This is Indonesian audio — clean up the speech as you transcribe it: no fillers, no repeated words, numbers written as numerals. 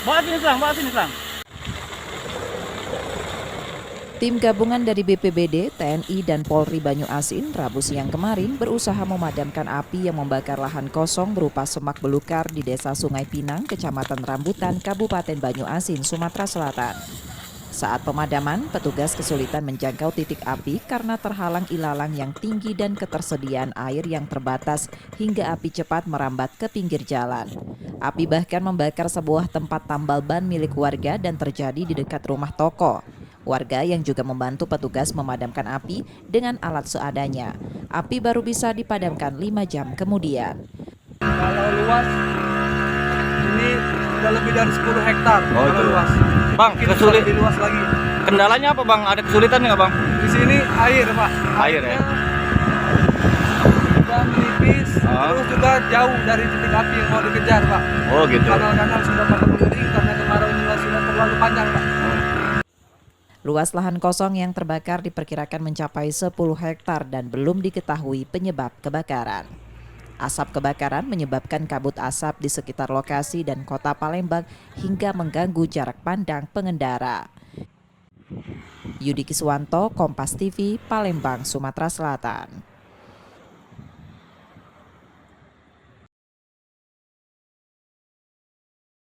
Bawa sini selang. Tim gabungan dari BPBD, TNI, dan Polri Banyuasin Rabu siang kemarin berusaha memadamkan api yang membakar lahan kosong berupa semak belukar di Desa Sungai Pinang, Kecamatan Rambutan, Kabupaten Banyuasin, Sumatera Selatan. Saat pemadaman, petugas kesulitan menjangkau titik api karena terhalang ilalang yang tinggi dan ketersediaan air yang terbatas hingga api cepat merambat ke pinggir jalan. Api bahkan membakar sebuah tempat tambal ban milik warga dan terjadi di dekat rumah toko. Warga yang juga membantu petugas memadamkan api dengan alat seadanya. Api baru bisa dipadamkan 5 jam kemudian. Kalau luas ini sudah lebih dari 10 hektar. Oh, kalau itu luas. Bang, Mungkin bisa lebih luas lagi. kendalanya apa bang? Ada kesulitan nggak bang? Di sini air, Pak. Air, ya? Sudah menipis, terus juga jauh dari titik api yang mau dikejar, Pak. Oh gitu. Kanal-kanal sudah pada mengering karena kemarau juga sudah terlalu panjang, Pak. Luas lahan kosong yang terbakar diperkirakan mencapai 10 hektar dan belum diketahui penyebab kebakaran. Asap kebakaran menyebabkan kabut asap di sekitar lokasi dan kota Palembang hingga mengganggu jarak pandang pengendara. Yudi Kiswanto, Kompas TV, Palembang, Sumatera Selatan.